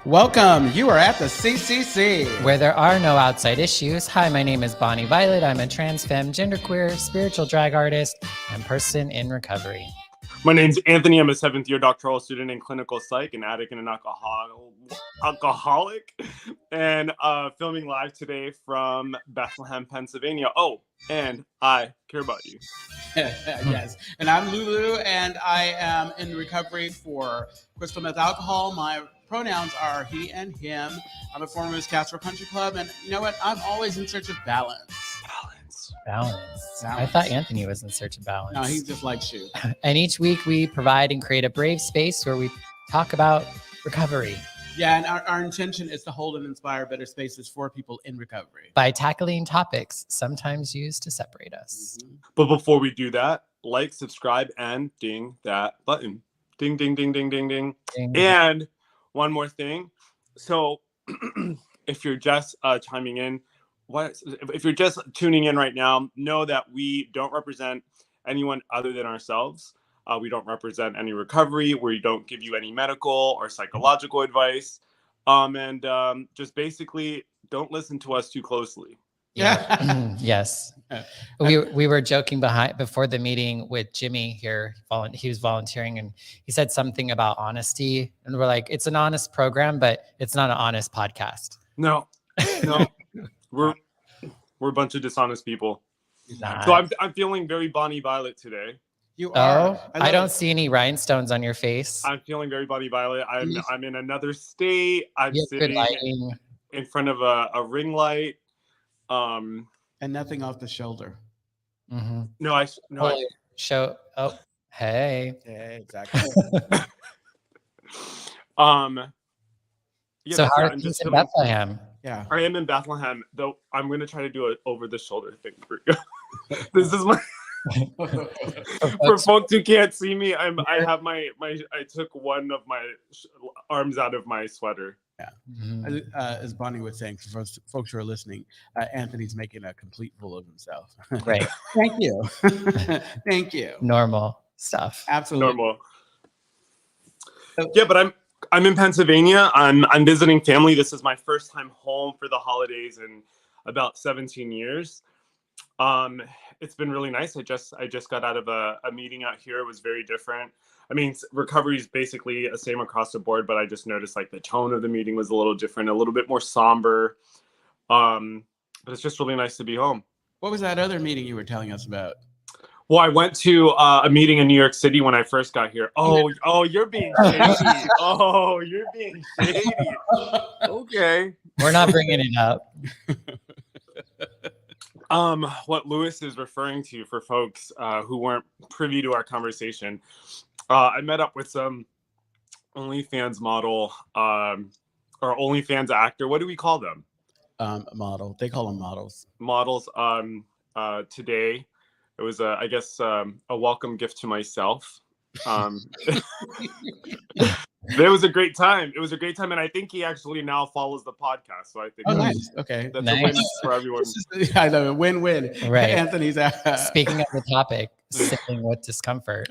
Welcome. You are at the CCC, where there are no outside issues. Hi, my name is Bonnie Violet. I'm a trans femme, genderqueer, spiritual drag artist, and person in recovery. My name's Anthony. I'm a 7th-year doctoral student in clinical psych, an addict and an alcoholic, and filming live today from Bethlehem, Pennsylvania. Oh, and I care about you. Yes. And I'm Lulu, and I am in recovery for crystal meth alcohol. My pronouns are he and him. I'm a former Miss Castro Country Club, and you know what? I'm always in search of balance. Balance. I thought Anthony was in search of balance. No, he just likes you. And each week we provide and create a brave space where we talk about recovery. Yeah, and our intention is to hold and inspire better spaces for people in recovery by tackling topics sometimes used to separate us. Mm-hmm. But before we do that, like, subscribe, and ding that button. Ding, ding, ding, ding, ding, ding. And one more thing. So if you're just chiming in, if you're just tuning in right now, know that we don't represent anyone other than ourselves. We don't represent any recovery. We don't give you any medical or psychological advice. And just basically don't listen to us too closely. Yeah. Yes. We were joking before the meeting with Jimmy here. He was volunteering and he said something about honesty. And we're like, it's an honest program, but it's not an honest podcast. No. We're a bunch of dishonest people. So I'm feeling very Bonnie Violet today. You are. Oh, I don't see any rhinestones on your face. I'm feeling very Bonnie Violet. I'm in another state. I'm sitting in front of a ring light. And nothing off the shoulder. Mm-hmm. Hey, exactly. So how are things in Bethlehem? Yeah, I am in Bethlehem, though. I'm going to try to do it over the shoulder thing for you. This is my for folks who can't see me. I took one of my arms out of my sweater. Yeah. Mm-hmm. As Bonnie was saying, for folks who are listening, Anthony's making a complete fool of himself. Right. Thank you. Thank you. Normal stuff. Absolutely. Normal. Yeah, but I'm in Pennsylvania. I'm visiting family. This is my first time home for the holidays in about 17 years. It's been really nice. I just got out of a meeting out here. It was very different. I mean, recovery is basically the same across the board, but I just noticed like the tone of the meeting was a little different, a little bit more somber. But it's just really nice to be home. What was that other meeting you were telling us about? Well, I went to a meeting in New York City when I first got here. Oh, you're being shady. Oh, you're being shady. Okay. We're not bringing it up. What Lewis is referring to, for folks who weren't privy to our conversation, I met up with some OnlyFans model or OnlyFans actor. What do we call them? Model. They call them models. Models. Today. It was, I guess, a welcome gift to myself. It was a great time. And I think he actually now follows the podcast. So I think nice. Okay, that's a win for everyone. I know, win-win. Right. Anthony's speaking of the topic, sitting with discomfort.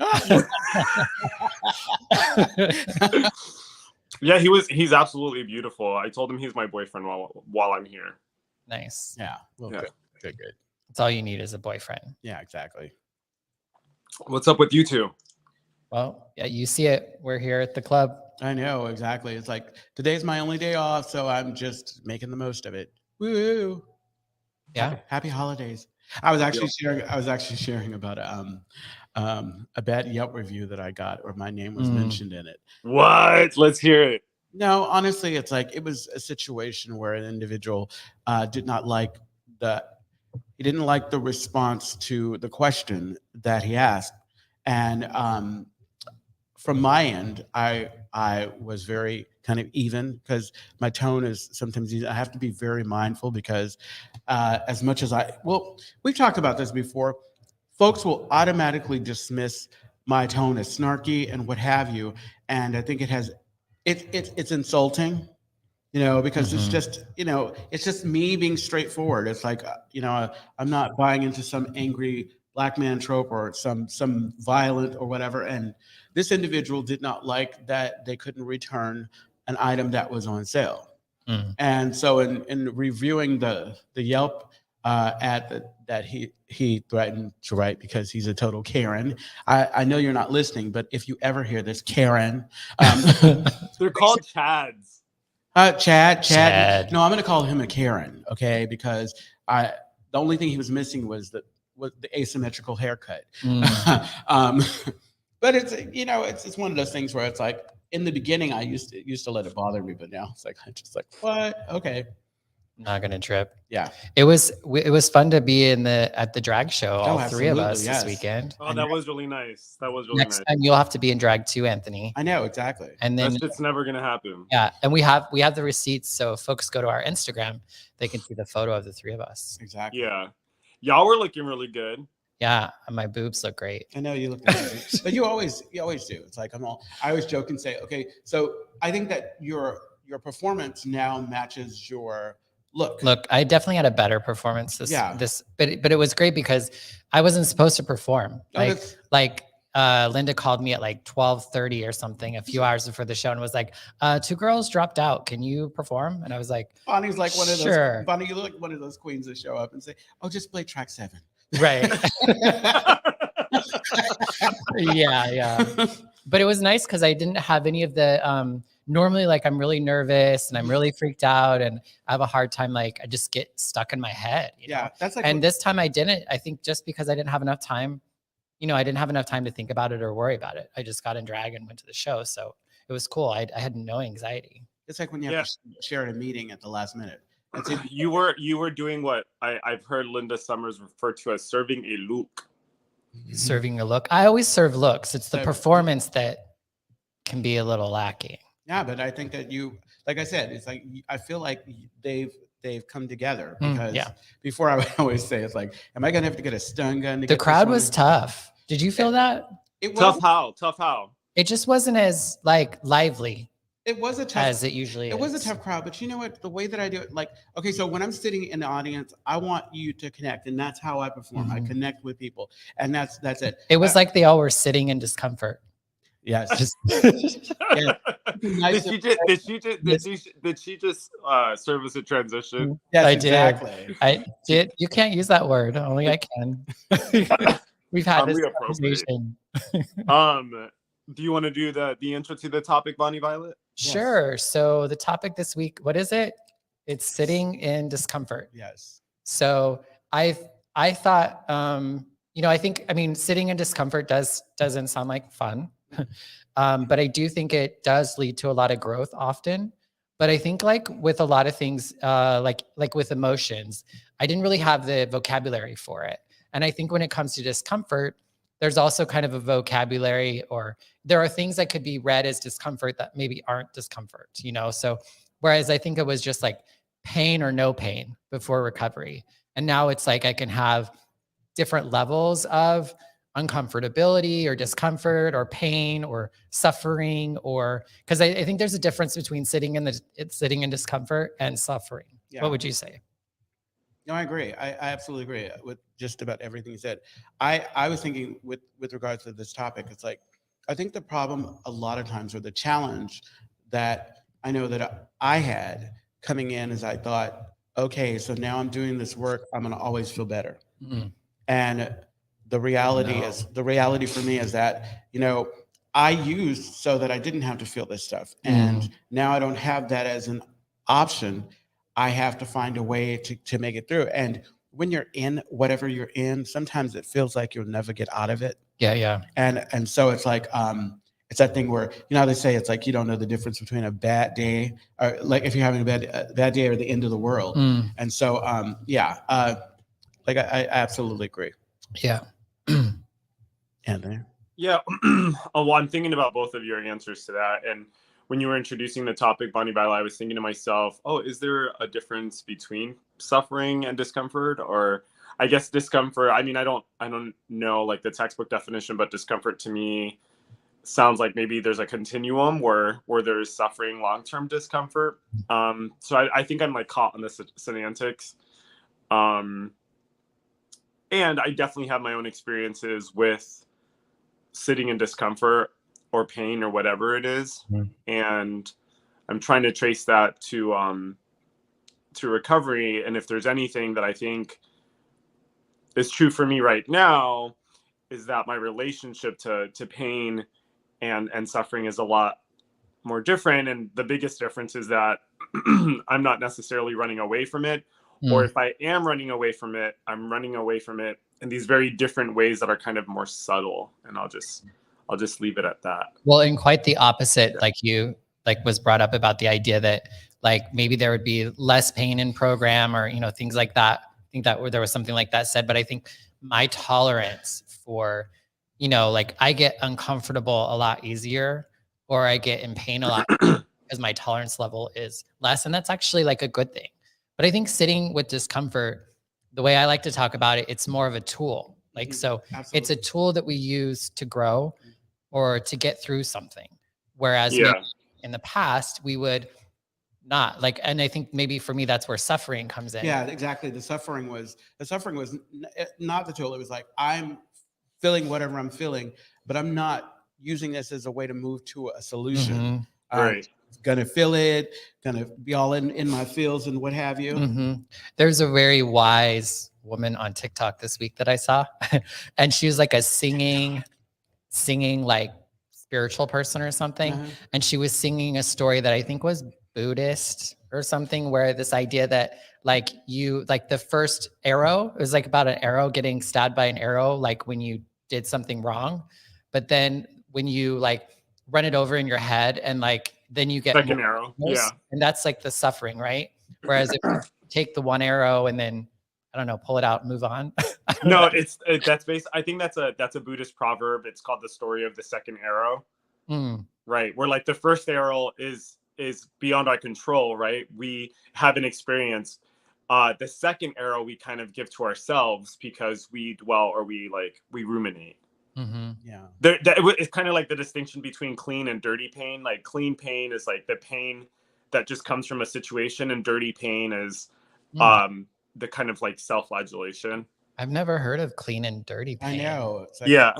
Yeah, he's absolutely beautiful. I told him he's my boyfriend while I'm here. Nice. Yeah. Well, yeah. Good. That's all you need is a boyfriend. Yeah, exactly. What's up with you two? Well, yeah, you see it. We're here at the club. I know, exactly. It's like, today's my only day off, so I'm just making the most of it. Woo! Yeah. Happy holidays. I was actually sharing about a bad Yelp review that I got, or my name was mentioned in it. What? Let's hear it. No, honestly, it's like it was a situation where an individual didn't like the response to the question that he asked. And from my end, I was very kind of even, because my tone is sometimes I have to be very mindful, because as much as we've talked about this before, folks will automatically dismiss my tone as snarky and what have you. And I think it's insulting, because it's just, it's just me being straightforward. It's like, I'm not buying into some angry black man trope or some violent or whatever. And this individual did not like that they couldn't return an item that was on sale. Mm. And so in reviewing the Yelp ad that he threatened to write because he's a total Karen. I know you're not listening, but if you ever hear this, Karen, They're called Chads. Chad. No, I'm going to call him a Karen, okay? Because the only thing he was missing was the asymmetrical haircut. But it's one of those things where it's like in the beginning I used to let it bother me, but now it's like I'm just like, what? Okay. Not gonna trip. Yeah. It was fun to be at the drag show, all three of us yes. this weekend. Oh, that was really nice. That was really Next nice. time you'll have to be in drag too, Anthony. I know, exactly. And then That shit's never gonna happen. yeah, and we have the receipts, so if folks go to our Instagram, they can see the photo of the three of us. Exactly. Yeah. Y'all were looking really good. Yeah, and my boobs look great. I know you look good. But you always do. It's like I always joke and say, okay, so I think that your performance now matches your look. Look, I definitely had a better performance but it was great because I wasn't supposed to perform. Linda called me at like 12:30 or something a few hours before the show and was like, 2 girls dropped out. Can you perform? And I was like, Bonnie's like one of those. Sure. Bonnie, you look like one of those queens that show up and say, "Oh, just play track 7." Right. yeah. But it was nice because I didn't have any of the normally like I'm really nervous and I'm really freaked out and I have a hard time, like I just get stuck in my head. You know? That's like and this time I didn't. I think just because I didn't have enough time, I didn't have enough time to think about it or worry about it. I just got in drag and went to the show. So it was cool. I had no anxiety. It's like when you have to share a meeting at the last minute. You were doing what I've heard Linda Summers refer to as serving a look. Serving a look. I always serve looks. It's the performance that can be a little lacking. Yeah, but I think that like I said, it's like I feel like they've come together because before I would always say it's like, am I gonna have to get a stun gun? The crowd was tough. Did you feel that? Tough how? It just wasn't as like lively. It was a tough as it usually is. It was a tough crowd, but you know what? The way that I do it, like, okay, so when I'm sitting in the audience, I want you to connect, and that's how I perform. Mm-hmm. I connect with people, and that's it. It was like they all were sitting in discomfort. Yes. Yeah. Did she just serve as a transition? Yes, I exactly. did. I did. You can't use that word. Only I can. We've had this conversation. Do you want to do the intro to the topic, Bonnie Violet? Sure. So the topic this week, what is it? It's sitting in discomfort. Yes. So I thought, I mean, sitting in discomfort doesn't sound like fun, but I do think it does lead to a lot of growth often. But I think like with a lot of things, like with emotions, I didn't really have the vocabulary for it. And I think when it comes to discomfort, there's also kind of a vocabulary, or there are things that could be read as discomfort that maybe aren't discomfort, So whereas I think it was just like pain or no pain before recovery. And now it's like I can have different levels of uncomfortability or discomfort or pain or suffering, or because I think there's a difference between sitting in discomfort and suffering. Yeah. What would you say? No, I agree. I absolutely agree with just about everything you said. I was thinking with regards to this topic, it's like, I think the problem a lot of times, or the challenge that I know that I had coming in, is I thought, okay, so now I'm doing this work, I'm going to always feel better. Mm-hmm. And the reality for me is that, I used so that I didn't have to feel this stuff. And now I don't have that as an option. I have to find a way to make it through. And when you're in whatever you're in, sometimes it feels like you'll never get out of it. Yeah. And so it's like, it's that thing where, how they say it's like, you don't know the difference between a bad day, or like if you're having a bad day, or the end of the world. And so, like I absolutely agree. Yeah. Anthony? Yeah. Well, I'm thinking about both of your answers to that. And when you were introducing the topic, Bonnie Violet, I was thinking to myself, is there a difference between suffering and discomfort? Or I guess discomfort, I mean, I don't know like the textbook definition, but discomfort to me sounds like maybe there's a continuum where there's suffering, long-term discomfort. So I think I'm like caught on the semantics. And I definitely have my own experiences with sitting in discomfort or pain or whatever it is. And I'm trying to trace that to recovery. And if there's anything that I think is true for me right now, is that my relationship to pain and suffering is a lot more different. And the biggest difference is that I'm not necessarily running away from it, or if I am running away from it, I'm running away from it in these very different ways that are kind of more subtle. And I'll just leave it at that. Well, and quite the opposite, like was brought up about the idea that like maybe there would be less pain in program, or, you know, things like that. I think that there was something like that said, but I think my tolerance for, you know, like I get uncomfortable a lot easier, or I get in pain a lot because my tolerance level is less. And that's actually like a good thing. But I think sitting with discomfort, the way I like to talk about it, it's more of a tool. Like, so Absolutely. it's a tool that we use to grow or to get through something. Whereas Yeah. maybe in the past, we would not like, and I think maybe for me, that's where suffering comes in. Yeah, exactly. The suffering was not the tool. It was like, I'm feeling whatever I'm feeling, but I'm not using this as a way to move to a solution. Right. Gonna feel it, gonna be all in my feels and what have you. There's a very wise woman on TikTok this week that I saw, and she was like a singing like spiritual person or something. And she was singing a story that I think was Buddhist or something, where this idea that like you, like the first arrow, it was like about an arrow getting stabbed by an arrow, like when you did something wrong, but then when you like run it over in your head and like, then you get second arrow. Yeah. And that's like the suffering, right? Whereas if you take the one arrow and then, I don't know, pull it out and move on. No, that's based. I think that's a Buddhist proverb. It's called the story of the second arrow. Right. Where like the first arrow is beyond our control, right? We have an experience. The second arrow we kind of give to ourselves because we dwell or we ruminate. Yeah. It's kind of like the distinction between clean and dirty pain. Like clean pain is like the pain that just comes from a situation, and dirty pain is the kind of like self-flagellation. I've never heard of clean and dirty pain. I know. It's like Yeah.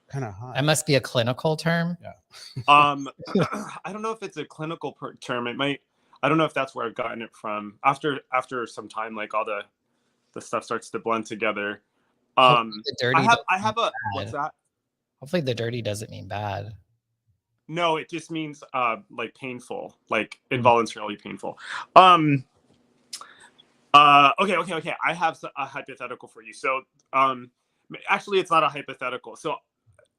Kind of hot. That must be a clinical term. Yeah. I don't know if it's a clinical term. It might. I don't know if that's where I've gotten it from. After some time, like all the stuff starts to blend together. The dirty I have a what's that? Hopefully the dirty doesn't mean bad. No, it just means like painful, like involuntarily painful. Okay. I have a hypothetical for you. So actually it's not a hypothetical. So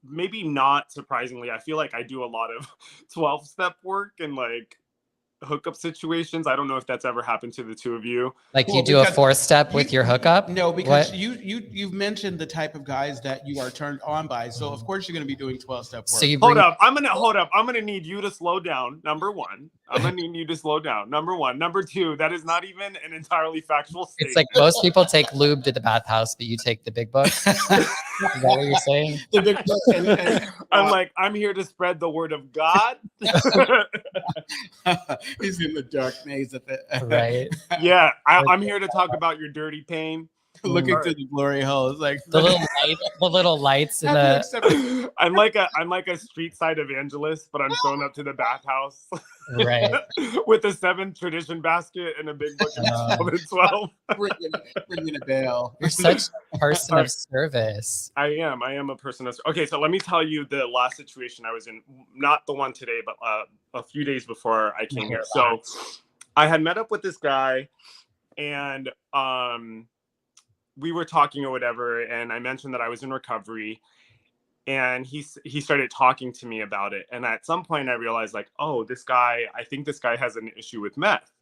maybe not surprisingly, I feel like I do a lot of 12-step work and like hookup situations. I don't know if that's ever happened to the two of you. Like you do a 4-step with your hookup? No, because you've mentioned the type of guys that you are turned on by. So of course you're going to be doing 12-step work. So you Hold up. I'm gonna need you to slow down. Number one. I'm gonna need you to slow down. Number one. Number two, that is not even an entirely factual statement. It's like most people take lube to the bathhouse, but you take the big book. Is that what you're saying? The big book I'm like, I'm here to spread the word of God. He's in the dark maze of it. Right. Yeah, I'm here to talk about your dirty pain. Looking through the glory hole. It's like the little lights in the. I'm like a street side evangelist, but I'm showing up to the bathhouse, right, with a 7 tradition basket and a big book of 12. Bringing a bell. You're such a person of service. I am a person of. Okay, so let me tell you the last situation I was in. Not the one today, but a few days before I came here. So I had met up with this guy, and we were talking or whatever, and I mentioned that I was in recovery, and he started talking to me about it. And at some point I realized like, oh, I think this guy has an issue with meth.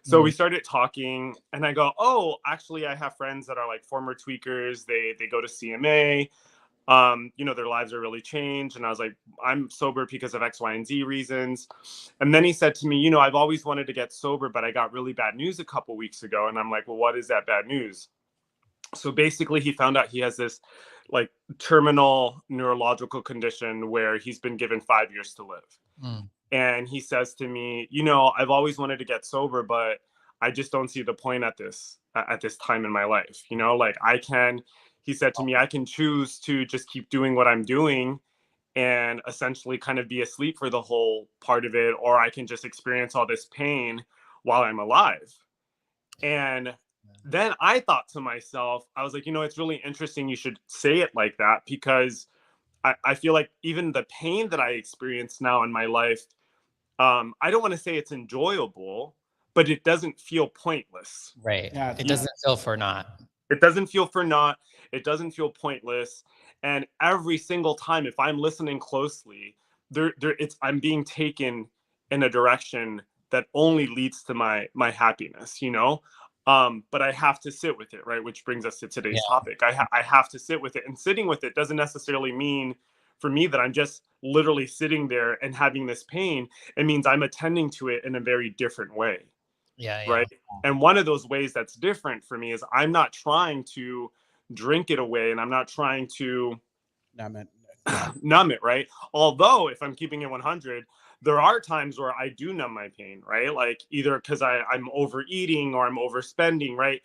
So we started talking, and I go, oh, actually I have friends that are like former tweakers. They go to CMA. Their lives are really changed. And I was like, I'm sober because of X, Y, and Z reasons. And then he said to me, I've always wanted to get sober, but I got really bad news a couple weeks ago. And I'm like, well, what is that bad news? So basically he found out he has this like terminal neurological condition where he's been given 5 years to live. And he says to me, I've always wanted to get sober, but I just don't see the point at this time in my life. He said to me, I can choose to just keep doing what I'm doing and essentially kind of be asleep for the whole part of it, or I can just experience all this pain while I'm alive. And then I thought to myself, I was like, it's really interesting you should say it like that, because I feel like even the pain that I experience now in my life, I don't want to say it's enjoyable, but it doesn't feel pointless. Right. Yeah, It doesn't feel for naught. It doesn't feel for naught. It doesn't feel pointless. And every single time, if I'm listening closely, I'm being taken in a direction that only leads to my happiness, but I have to sit with it, right? Which brings us to today's topic. I have to sit with it, and sitting with it doesn't necessarily mean for me that I'm just literally sitting there and having this pain. It means I'm attending to it in a very different way. Yeah. Right. And one of those ways that's different for me is I'm not trying to drink it away, and I'm not trying to numb it. Right. Although if I'm keeping it 100, there are times where I do numb my pain, right? Like either because I'm overeating or I'm overspending, right?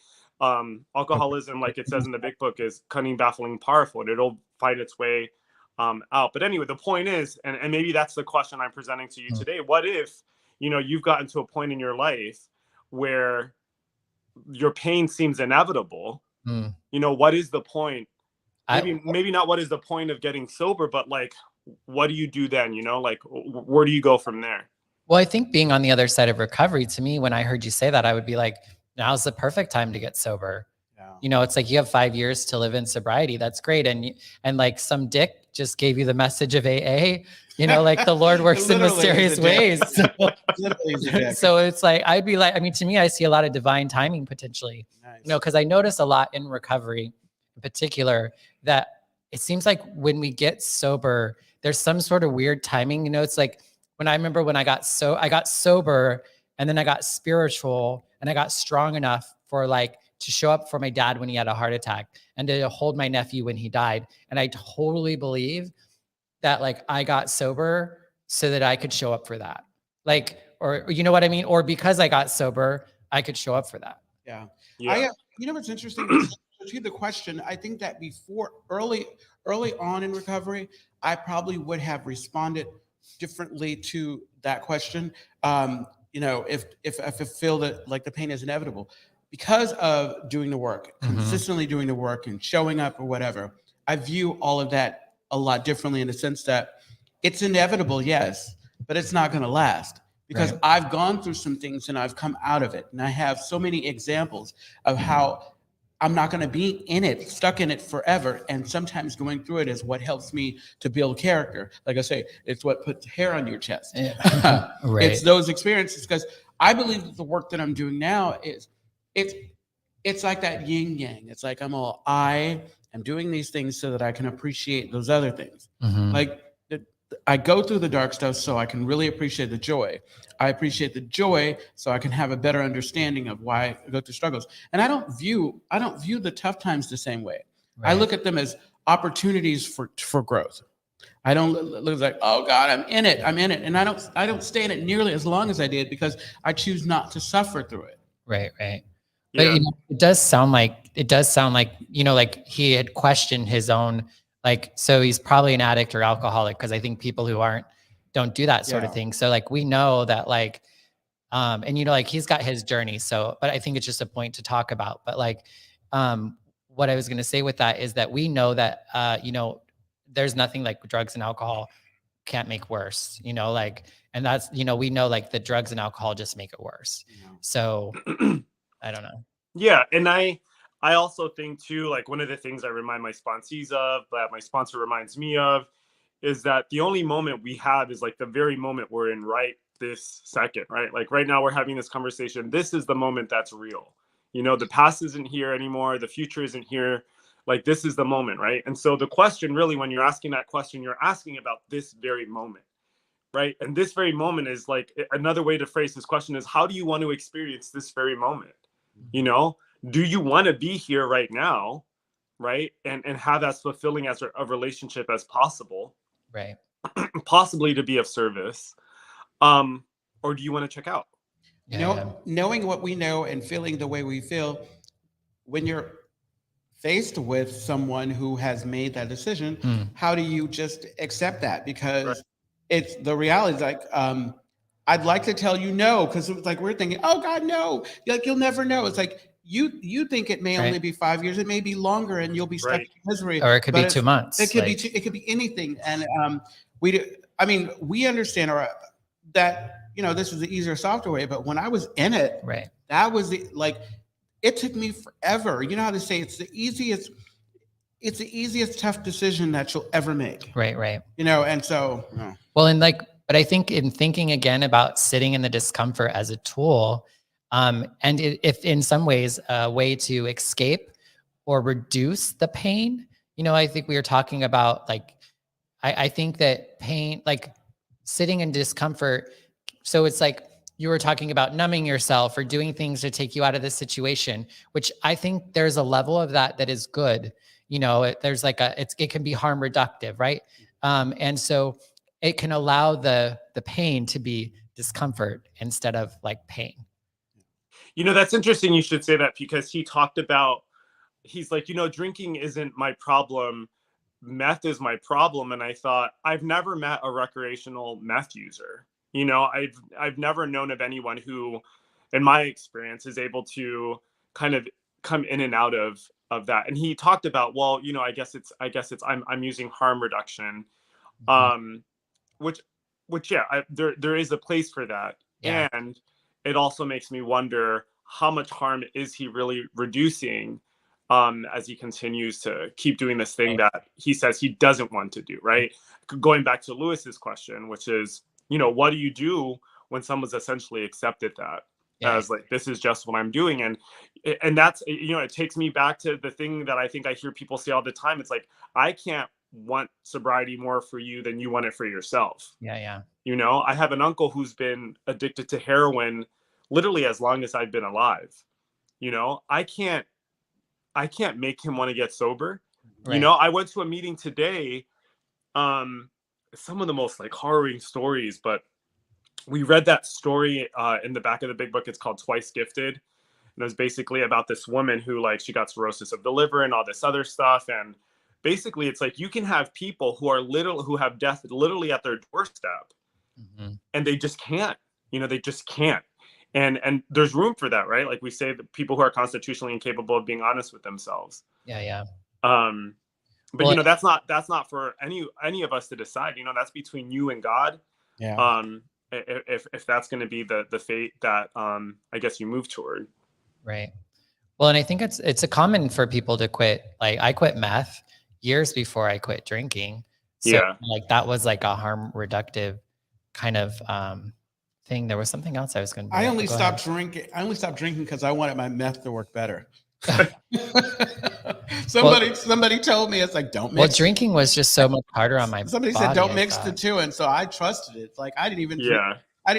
Alcoholism, like it says in the big book, is cunning, baffling, powerful, and it'll find its way out. But anyway, the point is, and maybe that's the question I'm presenting to you today. What if, you've gotten to a point in your life where your pain seems inevitable? What is the point? Maybe not what is the point of getting sober, but like, what do you do then? Like, where do you go from there? Well, I think being on the other side of recovery, to me, when I heard you say that, I would be like, now's the perfect time to get sober. Yeah. It's like you have 5 years to live in sobriety. That's great. And like some dick just gave you the message of AA, like the Lord works in mysterious ways. So it's like, I'd be like, to me, I see a lot of divine timing potentially, because I notice a lot in recovery in particular that it seems like when we get sober, there's some sort of weird timing. It's like when I got sober, and then I got spiritual, and I got strong enough for to show up for my dad when he had a heart attack, and to hold my nephew when he died. And I totally believe that I got sober so that I could show up for that. Or you know what I mean? Or because I got sober, I could show up for that. Yeah. What's interesting? To the question, I think that before early on in recovery, I probably would have responded differently to that question. If I feel that the pain is inevitable because of doing the work, consistently doing the work and showing up or whatever, I view all of that a lot differently, in the sense that it's inevitable, yes, but it's not going to last. Because I've gone through some things and I've come out of it. And I have so many examples of how I'm not going to be stuck in it forever. And sometimes going through it is what helps me to build character. Like I say, it's what puts hair on your chest. It's those experiences, because I believe that the work that I'm doing now it's like that yin yang. It's like I am doing these things so that I can appreciate those other things. I go through the dark stuff so I can really appreciate the joy. I appreciate the joy so I can have a better understanding of why I go through struggles. And I don't view the tough times the same way. I look at them as opportunities for growth. I don't look like, oh God, I'm in it. And I don't stay in it nearly as long as I did, because I choose not to suffer through it. Right. But it does sound like like he had questioned his own, so he's probably an addict or alcoholic, because I think people who don't do that sort of thing. So we know that and he's got his journey. So, but I think it's just a point to talk about. But what I was going to say with that is that we know that there's nothing like drugs and alcohol can't make worse. And that's we know the drugs and alcohol just make it worse. So I don't know. Yeah, and I also think too, one of the things I remind my sponsees of, that my sponsor reminds me of, is that the only moment we have is the very moment we're in right this second, right? Right now we're having this conversation. This is the moment that's real. The past isn't here anymore. The future isn't here. This is the moment, right? And so the question really, when you're asking that question, you're asking about this very moment, right? And this very moment is another way to phrase this question is, how do you want to experience this very moment? Do you want to be here right now, right? And have as fulfilling as a relationship as possible, right? Possibly to be of service, or do you want to check out? Knowing what we know and feeling the way we feel, when you're faced with someone who has made that decision, how do you just accept that? Because it's the reality is like, I'd like to tell you no, because it's like we're thinking, oh God, no, like you'll never know. It's like you think it may only be 5 years, it may be longer, and you'll be stuck in misery, or it could be 2 months. It could be it could be anything, and we do. I mean, we understand that this is the easier, softer way, but when I was in it, that was like it took me forever. You know how to say it's the easiest tough decision that you'll ever make. Right. And so well, and like. But I think in thinking again about sitting in the discomfort as a tool, and if in some ways a way to escape or reduce the pain, I think we were talking about like, I think that pain, like sitting in discomfort. So it's like you were talking about numbing yourself or doing things to take you out of the situation, which I think there's a level of that is good. There's like it can be harm reductive, right? And so it can allow the pain to be discomfort instead of like pain. That's interesting. You should say that, because he talked about, he's like, drinking isn't my problem. Meth is my problem. And I thought, I've never met a recreational meth user. I've never known of anyone who, in my experience, is able to kind of come in and out of that. And he talked about, well, I guess it's I'm using harm reduction. Which there is a place for that. Yeah. And it also makes me wonder, how much harm is he really reducing as he continues to keep doing this thing that he says he doesn't want to do, right? Going back to Lewis's question, which is, what do you do when someone's essentially accepted that as like, this is just what I'm doing? And that's, it takes me back to the thing that I think I hear people say all the time. It's like, I can't want sobriety more for you than you want it for yourself. Yeah. I have an uncle who's been addicted to heroin literally as long as I've been alive. I can't make him want to get sober. Right. I went to a meeting today. Some of the most like harrowing stories, but we read that story in the back of the big book. It's called Twice Gifted. And it was basically about this woman who she got cirrhosis of the liver and all this other stuff. And basically, it's like you can have people who have death literally at their doorstep, and they just can't. They just can't. And there's room for that, right? Like we say, that people who are constitutionally incapable of being honest with themselves. Yeah. But well, that's not for any of us to decide. That's between you and God. Yeah. If that's going to be the fate that I guess you move toward. Right. Well, and I think it's a common for people to quit. Like I quit meth years before I quit drinking. So like that was like a harm reductive kind of thing. There was something else I was going to. I only stopped drinking because I wanted my meth to work better. Somebody told me, it's like, don't mix. Well, drinking was just so much harder on my somebody body, said don't mix the two, and so I trusted it. It's like I didn't even drink.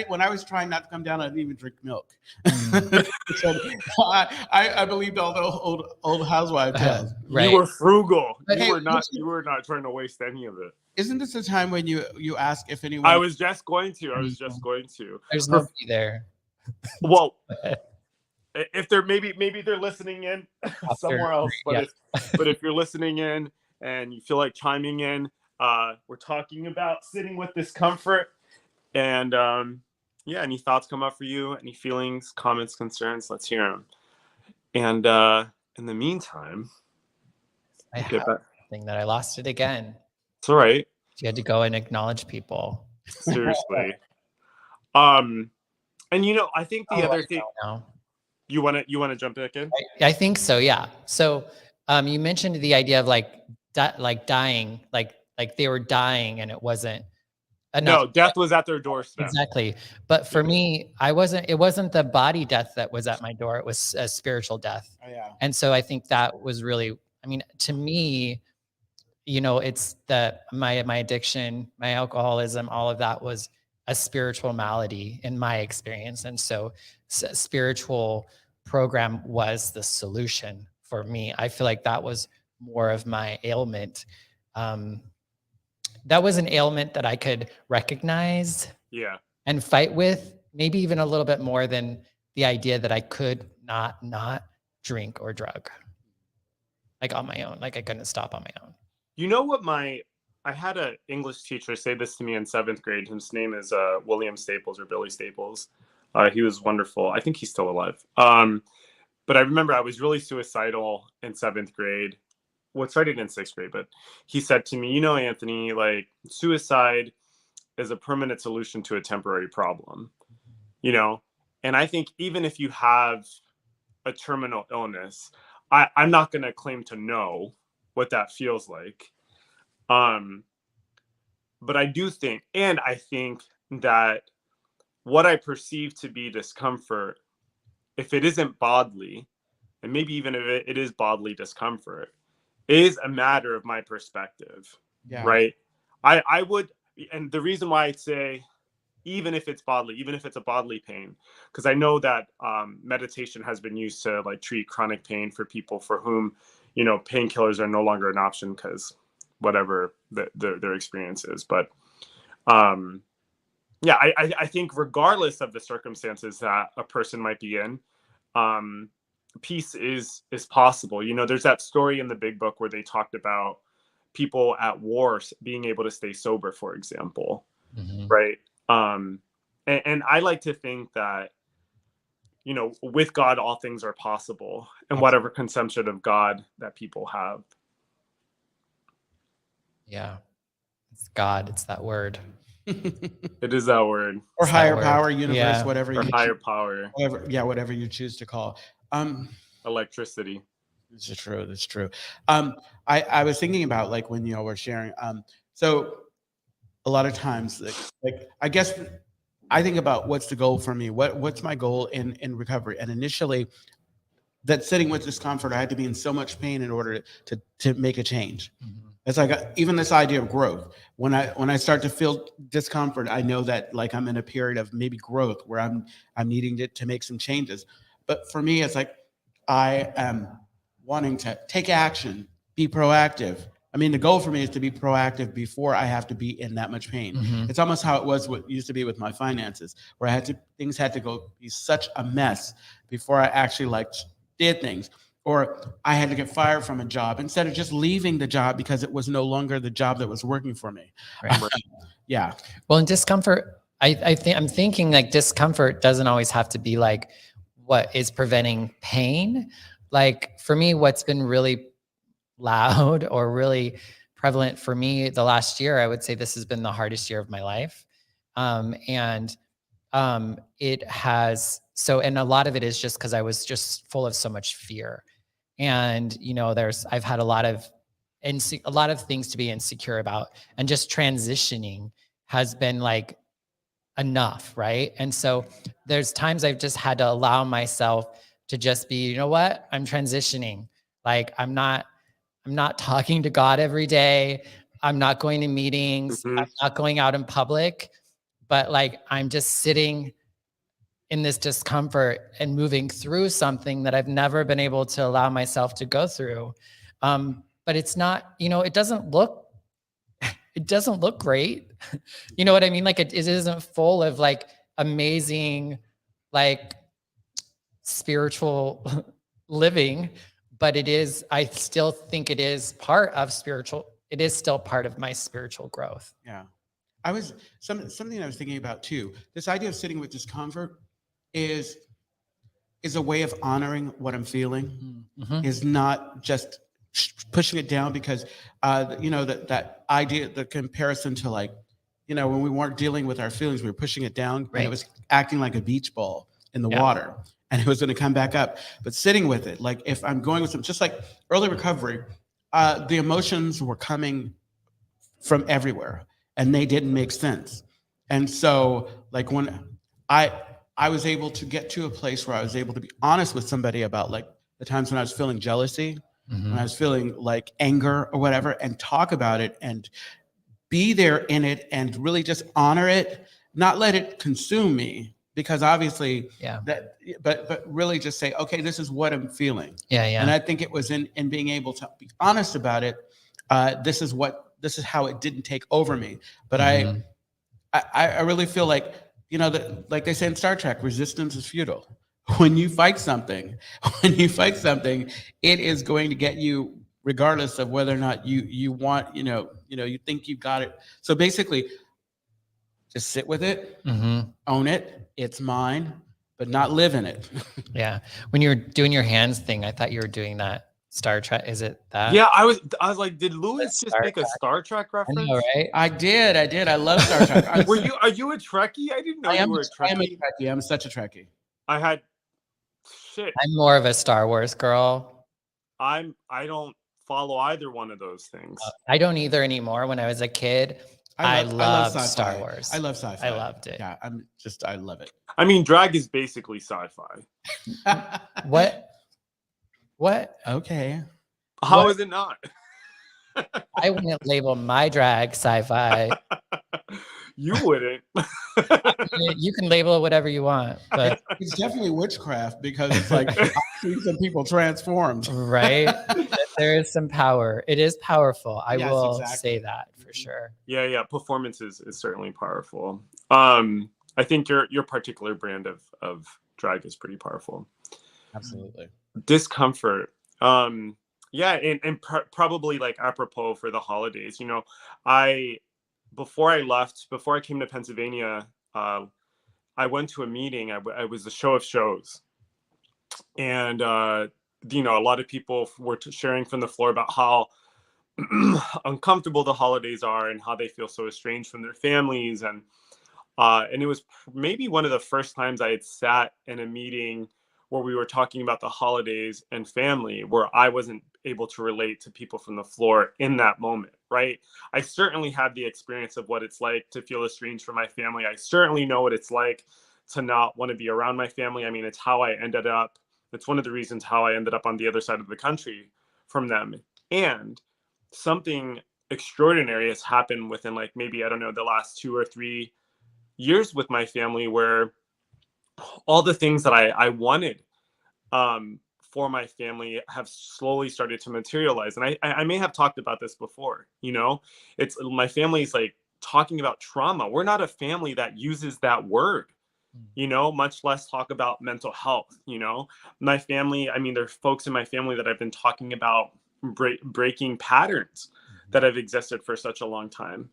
When I was trying not to come down, I didn't even drink milk. So I believed all the old housewife tales. Right. You were frugal. You were not trying to waste any of it. Isn't this the time when you ask if anyone? I was just going to. There's nobody there. Well, if they're maybe they're listening in somewhere else, but if you're listening in and you feel like chiming in, we're talking about sitting with discomfort. And any thoughts come up for you? Any feelings, comments, concerns? Let's hear them. And in the meantime, I have something that I lost it again. It's all right. You had to go and acknowledge people. Seriously. And I think the other thing. You want to jump back in? I think so. Yeah. So you mentioned the idea of like dying, like they were dying and it wasn't. No, death was at their doorstep. Exactly. But for me, it wasn't the body death that was at my door. It was a spiritual death. Oh, yeah. And so I think that was really, to me, it's my addiction, my alcoholism, all of that was a spiritual malady in my experience. And so spiritual program was the solution for me. I feel like that was more of my ailment. That was an ailment that I could recognize and fight with, maybe even a little bit more than the idea that I could not drink or drug. like on my own. Like I couldn't stop on my own. You know what I had an English teacher say this to me in 7th grade. His name is William Staples or Billy Staples. He was wonderful. I think he's still alive. But I remember I was really suicidal in 7th grade. Well, it started in 6th grade, but he said to me, Anthony, like suicide is a permanent solution to a temporary problem, And I think even if you have a terminal illness, I'm not going to claim to know what that feels like. But I do think, and I think that what I perceive to be discomfort, if it isn't bodily, and maybe even if it is bodily discomfort, is a matter of my perspective, right? I would, and the reason why I'd say, even if it's bodily, even if it's a bodily pain, because I know that meditation has been used to like treat chronic pain for people for whom, painkillers are no longer an option because whatever their experience is. But I think regardless of the circumstances that a person might be in, peace is possible. There's that story in the Big Book where they talked about people at war being able to stay sober, for example, right? And I like to think that, with God, all things are possible, and whatever conception of God that people have. Yeah. It's God. It's that word. It is that word. Or It's higher that word. power, universe, Yeah. whatever Or you higher power. whatever you choose to call. Electricity. This is true. That's true. I was thinking about like when we're sharing. So a lot of times, like I guess I think about what's the goal for me. What's my goal in recovery? And initially, that sitting with discomfort, I had to be in so much pain in order to make a change. It's like even this idea of growth. When I start to feel discomfort, I know that like I'm in a period of maybe growth where I'm needing to make some changes. But for me, it's like I am wanting to take action, be proactive. I mean, the goal for me is to be proactive before I have to be in that much pain. It's almost how it was what used to be with my finances, where things had to go be such a mess before I actually did things. Or I had to get fired from a job instead of just leaving the job because it was no longer the job that was working for me. Right. Yeah. Well, in discomfort, I'm thinking like discomfort doesn't always have to be like what is preventing pain. Like for me, what's been really loud or really prevalent for me the last year, I would say this has been the hardest year of my life. It has, and a lot of it is just because I was just full of so much fear. And, I've had a lot of things to be insecure about, and just transitioning has been like enough. Right. And so there's times I've just had to allow myself to just be, I'm transitioning. Like, I'm not talking to God every day. I'm not going to meetings. I'm not going out in public, but like, I'm just sitting in this discomfort and moving through something that I've never been able to allow myself to go through. But it's not, it doesn't look great. You know what I mean? Like it isn't full of like amazing, like spiritual living, but it is, I still think it is it is still part of my spiritual growth. Yeah. Something I was thinking about too. This idea of sitting with discomfort is a way of honoring what I'm feeling, is not just pushing it down because, that idea, the comparison to like, when we weren't dealing with our feelings, we were pushing it down and it was acting like a beach ball in the water and it was going to come back up. But sitting with it, like if I'm going with some, just like early recovery, the emotions were coming from everywhere and they didn't make sense. And so like when I was able to get to a place where I was able to be honest with somebody about like the times when I was feeling jealousy, when I was feeling like anger or whatever, and talk about it and be there in it and really just honor it, not let it consume me, because obviously but really just say, okay, this is what I'm feeling. And I think it was in being able to be honest about it. This is how it didn't take over me. But I really feel like, like they say in Star Trek, resistance is futile. When you fight something, it is going to get you regardless of whether or not you want, you think you've got it. So basically, just sit with it, own it. It's mine, but not live in it. Yeah. When you're doing your hands thing, I thought you were doing that Star Trek. Is it that? Yeah, I was like, did Lewis just Star make a Trek. Star Trek I reference? know, right? I did. I love Star Trek. Are you a Trekkie? I didn't know you were a I am a Trekkie. Trekkie. I'm such a Trekkie. Shit. I'm more of a Star Wars girl. I don't follow either one of those things. I don't either anymore. When I was a kid, I loved sci-fi. Star Wars. I love sci-fi. I loved it. Yeah, I love it. I mean, drag is basically sci-fi. What? Okay. How is it not? I wouldn't label my drag sci-fi. You wouldn't. You can label it whatever you want, but It's definitely witchcraft because it's like I've seen some people transformed. right? There is some power. It is powerful. I Yes, will exactly. say that for sure. Yeah. Performance is certainly powerful. I think your particular brand of drag is pretty powerful. Absolutely. Discomfort. Yeah, and probably like apropos for the holidays. Before I came to Pennsylvania, I went to a meeting. I was a show of shows, and a lot of people were sharing from the floor about how uncomfortable the holidays are and how they feel so estranged from their families, and it was maybe one of the first times I had sat in a meeting where we were talking about the holidays and family, where I wasn't able to relate to people from the floor in that moment, right? I certainly had the experience of what it's like to feel estranged from my family. I certainly know what it's like to not want to be around my family. I mean, it's one of the reasons how I ended up on the other side of the country from them. And something extraordinary has happened within like maybe, I don't know, the last 2 or 3 years with my family, where all the things that I wanted for my family have slowly started to materialize. And I may have talked about this before, it's my family's like talking about trauma. We're not a family that uses that word, much less talk about mental health. My family, I mean, there's folks in my family that I've been talking about breaking patterns that have existed for such a long time,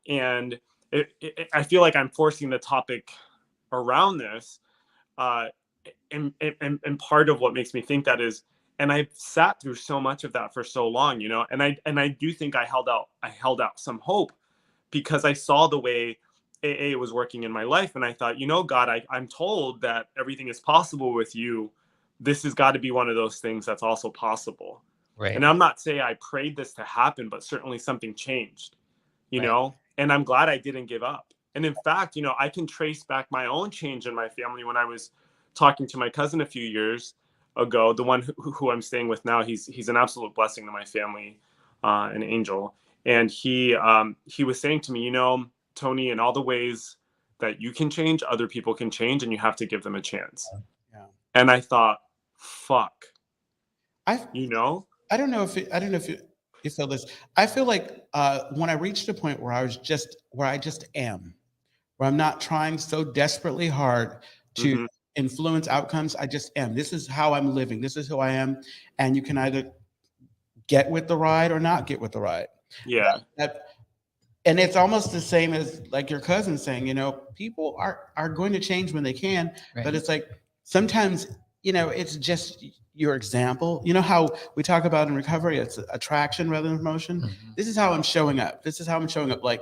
and I feel like I'm forcing the topic around this, and part of what makes me think that is, and I've sat through so much of that for so long, and I do think I held out some hope because I saw the way AA was working in my life, and I thought, God, I'm told that everything is possible with you. This has got to be one of those things that's also possible, Right. And I'm not saying I prayed this to happen, but certainly something changed, and I'm glad I didn't give up. And in fact, I can trace back my own change in my family when I was talking to my cousin a few years ago, the one who I'm staying with now. He's an absolute blessing to my family, an angel. And he was saying to me, Tony, in all the ways that you can change, other people can change, and you have to give them a chance. Yeah. And I thought, fuck, I don't know if you feel this. I feel like when I reached a point where I just am, where I'm not trying so desperately hard to influence outcomes. I just am. This is how I'm living. This is who I am. And you can either get with the ride or not get with the ride. Yeah. And it's almost the same as like your cousin saying, people are going to change when they can, Right. but it's like sometimes, it's just your example. You know how we talk about in recovery, it's attraction rather than motion. This is how I'm showing up. Like,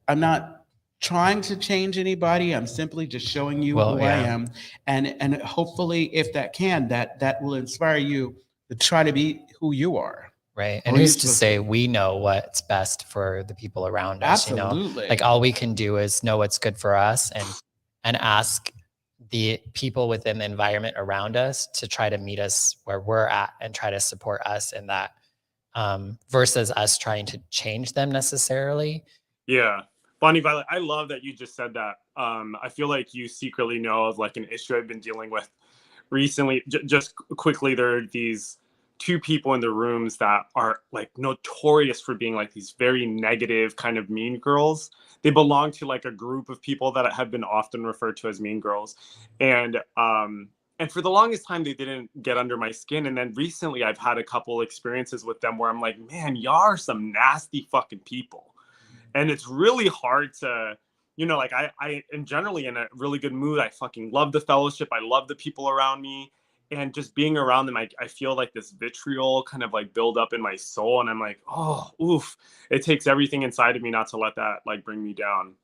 I'm not trying to change anybody. I'm simply just showing you who I am. And hopefully if that will inspire you to try to be who you are. Right. And who's to say we know what's best for the people around us? Absolutely. Like all we can do is know what's good for us and ask the people within the environment around us to try to meet us where we're at and try to support us in that, versus us trying to change them necessarily. Yeah. Bonnie Violet, I love that you just said that. I feel like you secretly know of like an issue I've been dealing with recently. Just quickly, there are these 2 people in the rooms that are like notorious for being like these very negative kind of mean girls. They belong to like a group of people that have been often referred to as mean girls. And And for the longest time, they didn't get under my skin. And then recently I've had a couple experiences with them where I'm like, man, y'all are some nasty fucking people. And it's really hard to, you know, like I am generally in a really good mood. I fucking love the fellowship. I love the people around me. And just being around them, I feel like this vitriol kind of like build up in my soul. And I'm like, oh, oof. It takes everything inside of me not to let that like bring me down.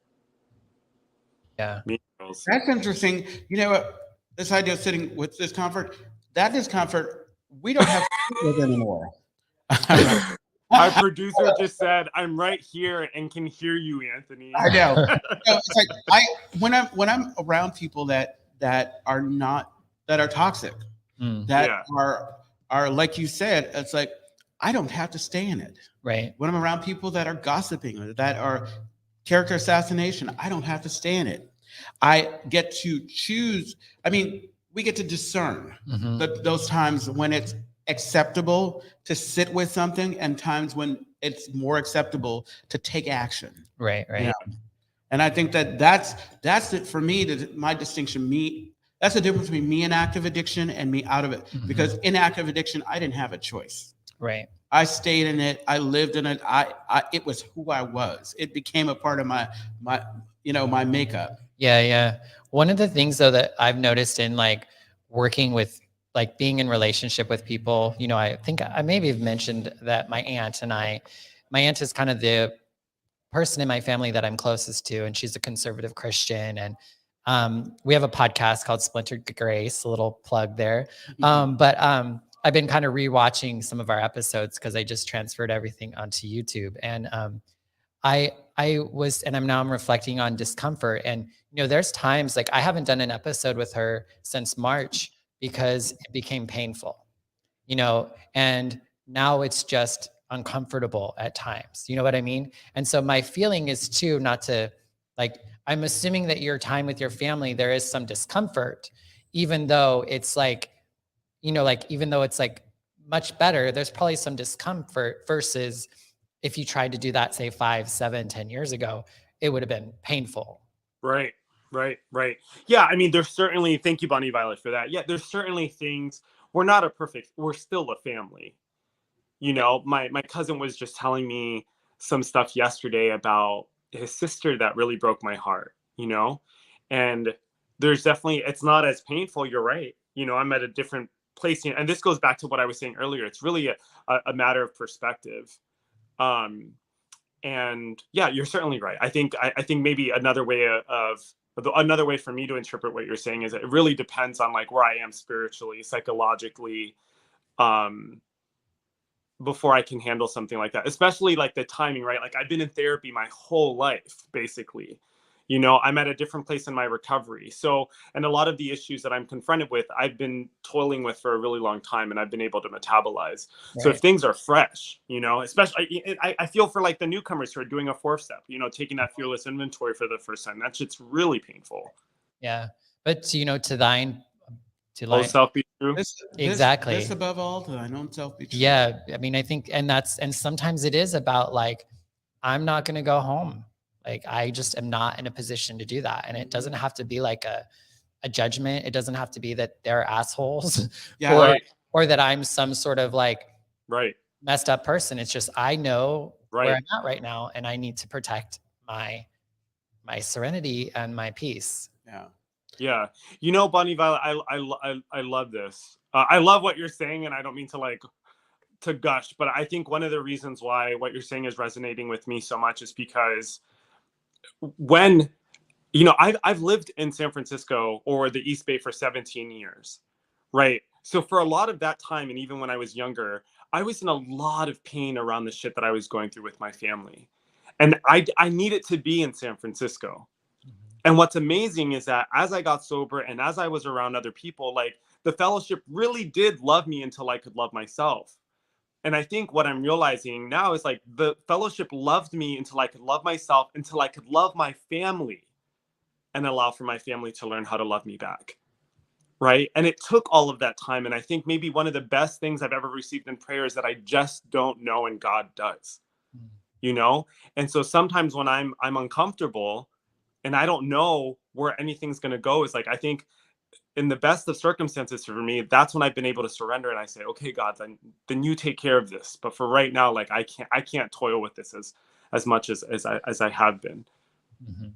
Yeah. That's interesting. You know, this idea of sitting with discomfort, that discomfort, we don't have to sit with anymore. Our producer just said, "I'm right here and can hear you, Anthony." I know. So it's like when I'm around people that are toxic, that are like you said, it's like I don't have to stay in it. Right. When I'm around people that are gossiping, that are character assassination, I don't have to stay in it. I get to choose. I mean, we get to discern those times when it's acceptable to sit with something and times when it's more acceptable to take action. Right. You know? And I think that's it for me. My distinction. That's the difference between me in active addiction and me out of it. Because in active addiction, I didn't have a choice. Right. I stayed in it. I lived in it. It was who I was. It became a part of my makeup. Yeah. One of the things though that I've noticed in like working with, like being in relationship with people, you know, I think I maybe have mentioned that my aunt is kind of the person in my family that I'm closest to, and she's a conservative Christian. And we have a podcast called Splintered Grace, a little plug there. But I've been kind of rewatching some of our episodes because I just transferred everything onto YouTube. And I'm reflecting on discomfort. And, you know, there's times like I haven't done an episode with her since March because it became painful, you know, and now it's just uncomfortable at times. You know what I mean? And so my feeling is too, not to like, I'm assuming that your time with your family, there is some discomfort, even though it's like, you know, like, even though it's like much better, there's probably some discomfort versus if you tried to do that, say 5, 7, 10 years ago, it would have been painful. Right. Yeah. I mean, there's certainly, thank you, Bonnie Violet, for that. Yeah. There's certainly things, we're still a family. You know, my cousin was just telling me some stuff yesterday about his sister that really broke my heart, you know, and there's definitely, it's not as painful. You're right. You know, I'm at a different place. And this goes back to what I was saying earlier. It's really a matter of perspective. And yeah, you're certainly right. I think maybe another way for me to interpret what you're saying is it really depends on like where I am spiritually, psychologically, before I can handle something like that, especially like the timing, right? Like I've been in therapy my whole life, basically. You know, I'm at a different place in my recovery. So, and a lot of the issues that I'm confronted with, I've been toiling with for a really long time and I've been able to metabolize. Right. So if things are fresh, you know, especially, I feel for like the newcomers who are doing a 4th step, you know, taking that fearless inventory for the first time, that shit's really painful. Yeah. But, you know, to thine self be true. Exactly. This above all, to thine own self be true. Yeah. I mean, I think, and sometimes it is about like, I'm not going to go home. Like, I just am not in a position to do that. And it doesn't have to be like a judgment. It doesn't have to be that they're assholes or that I'm some sort of like messed up person. It's just, I know where I'm at right now and I need to protect my serenity and my peace. Yeah. Yeah. You know, Bonnie Violet, I love this. I love what you're saying. And I don't mean to gush, but I think one of the reasons why what you're saying is resonating with me so much is because when, you know, I've lived in San Francisco or the East Bay for 17 years, right? So for a lot of that time, and even when I was younger, I was in a lot of pain around the shit that I was going through with my family. And I needed to be in San Francisco. And what's amazing is that as I got sober and as I was around other people, like the fellowship really did love me until I could love myself. And I think what I'm realizing now is like the fellowship loved me until I could love myself, until I could love my family and allow for my family to learn how to love me back. Right. And it took all of that time. And I think maybe one of the best things I've ever received in prayer is that I just don't know and God does, you know? And so sometimes when I'm uncomfortable and I don't know where anything's going to go, is like, I think in the best of circumstances for me, that's when I've been able to surrender, and I say, okay, God, then you take care of this. But for right now, like I can't toil with this as much as I have been. Mm-hmm.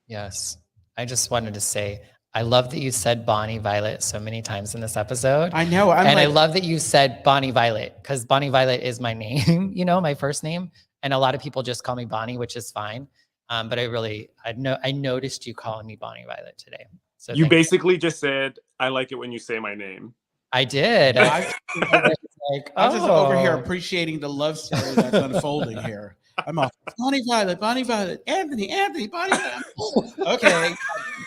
Yes. I just wanted to say, I love that you said Bonnie Violet so many times in this episode. I know. I love that you said Bonnie Violet, because Bonnie Violet is my name, my first name. And a lot of people just call me Bonnie, which is fine. But I noticed you calling me Bonnie Violet today. So you basically just said, I like it when you say my name. I did. I'm just over here appreciating the love story that's unfolding here. I'm off. Bonnie Violet, Anthony, Bonnie Violet. Okay.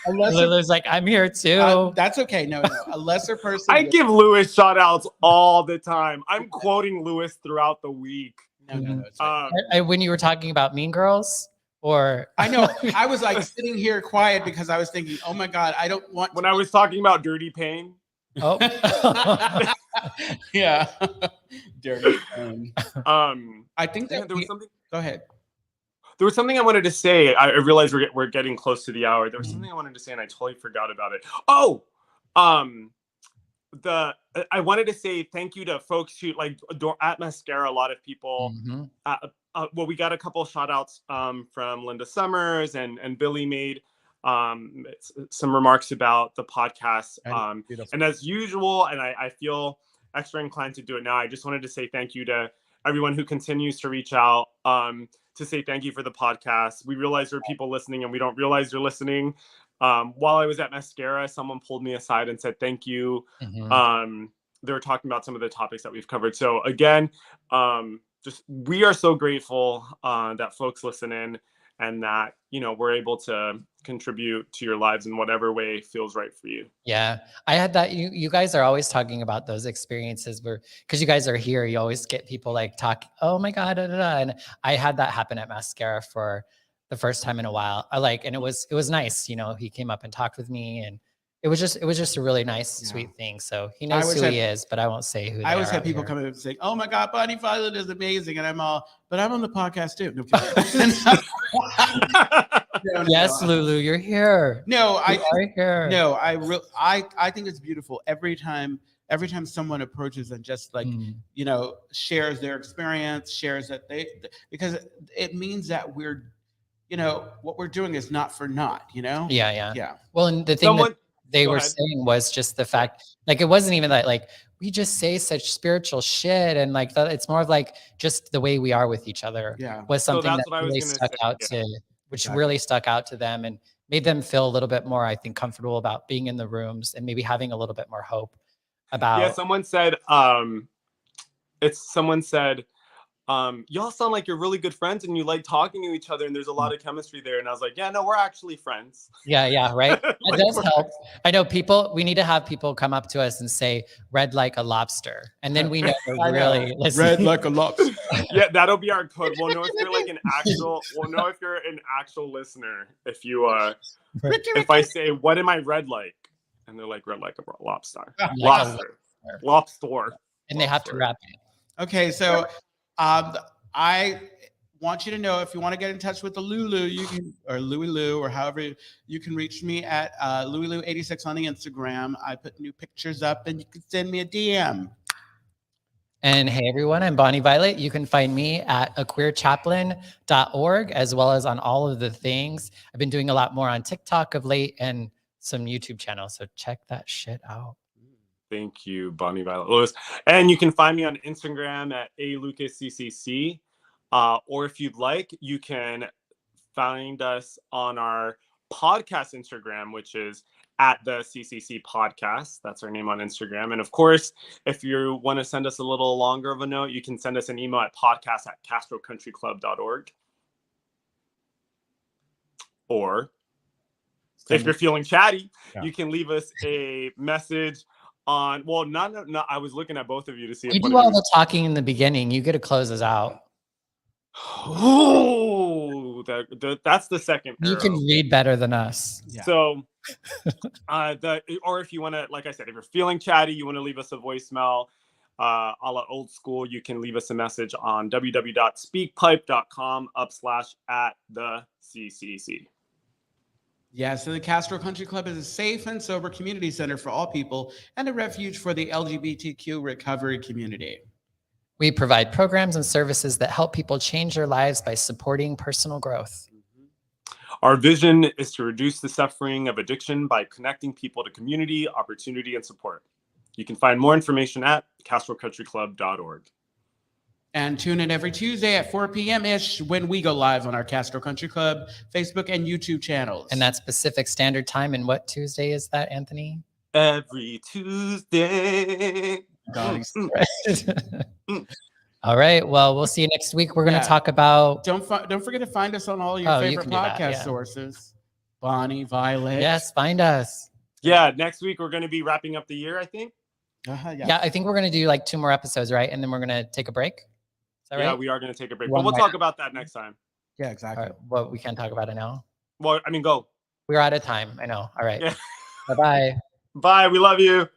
Lulu's like, I'm here too. That's okay. No. A lesser person. I give Lewis shout outs all the time. I'm quoting Lewis throughout the week. No. It's right. When you were talking about Mean Girls, or I know I was like sitting here quiet because I was thinking, oh my God, I don't want. When I was talking about Dirty Pain. Oh, yeah. Dirty Pain. I think that there was something. Go ahead. There was something I wanted to say. I realized we're getting close to the hour. There was something I wanted to say, and I totally forgot about it. Oh, I wanted to say thank you to folks who like at Mascara. A lot of people. Well, we got a couple of shout outs from Linda Summers and Billy made some remarks about the podcast. And as usual, and I feel extra inclined to do it now. I just wanted to say thank you to everyone who continues to reach out to say thank you for the podcast. We realize there are people listening and we don't realize you're listening. While I was at Mascara, someone pulled me aside and said, thank you. They were talking about some of the topics that we've covered. So again, we are so grateful that folks listen in and that, we're able to contribute to your lives in whatever way feels right for you. Yeah. I had that. You guys are always talking about those experiences where, because you guys are here, you always get people like talking, oh my God, da, da, da. And I had that happen at Mascara for the first time in a while. And it was nice. He came up and talked with me, and it was just a really nice, sweet thing. So he knows who he is, but I won't say who. I always have people come in and say, "Oh my God, Bonnie Violet is amazing," and I'm all, "But I'm on the podcast too." No, yes, Lulu, you're here. No, you are here. No, I think it's beautiful every time someone approaches and just like shares their experience, shares that because it means that we're what we're doing is not for naught. Yeah. Well, and the thing that they were saying was just the fact, like, it wasn't even that, like, we just say such spiritual shit, and like that, it's more of like just the way we are with each other was something that really stuck out really stuck out to them and made them feel a little bit more, I think, comfortable about being in the rooms and maybe having a little bit more hope about. Someone said, y'all sound like you're really good friends and you like talking to each other and there's a lot of chemistry there. And I was like, yeah, no, we're actually friends. Yeah, right. That does help. I know we need to have people come up to us and say, red like a lobster. And then we know they're really listening. Red like a lobster. Yeah, that'll be our code. We'll know if you're like if you're an actual listener. If you, if I say, what am I red like? And they're like, red like a lobster. Lobster. And they have to wrap it. Okay, so I want you to know, if you want to get in touch with the Lulu, you can, or Louie Lou, or however, you can reach me at LouieLou86 on the Instagram. I put new pictures up and you can send me a DM. And hey, everyone, I'm Bonnie Violet. You can find me at aqueerchaplain.org, as well as on all of the things. I've been doing a lot more on TikTok of late and some YouTube channels. So check that shit out. Thank you, Bonnie Violet Lewis. And you can find me on Instagram at @lucasccc. Or if you'd like, you can find us on our podcast Instagram, which is at the CCC podcast. That's our name on Instagram. And of course, if you want to send us a little longer of a note, you can send us an email at podcast@castrocountryclub.org. Or if you're feeling chatty, you can leave us a message on, not I was looking at both of you to see. You do all the talking in the beginning. You get to close us out. Oh, that's the second arrow. You can read better than us. Yeah. So, or if you want to, like I said, if you're feeling chatty, you want to leave us a voicemail, a la old school, you can leave us a message on www.speakpipe.com /@the CCC. Yeah, so the Castro Country Club is a safe and sober community center for all people and a refuge for the LGBTQ recovery community. We provide programs and services that help people change their lives by supporting personal growth. Our vision is to reduce the suffering of addiction by connecting people to community, opportunity, and support. You can find more information at castrocountryclub.org. And tune in every Tuesday at 4 p.m.-ish when we go live on our Castro Country Club Facebook and YouTube channels. And that's Pacific Standard Time. And what Tuesday is that, Anthony? Every Tuesday. All right. Well, we'll see you next week. We're going to talk about. Don't forget to find us on all your favorite podcast sources. Bonnie, Violet. Yes, find us. Yeah, next week we're going to be wrapping up the year, I think. Yeah, I think we're going to do like 2 more episodes, right? And then we're going to take a break. Is that right? Yeah, we are going to take a break. But we'll talk about that next time. Yeah, exactly. All right. Well, we can't talk about it now. Well, I mean, go. We're out of time. I know. All right. Yeah. Bye-bye. Bye. We love you.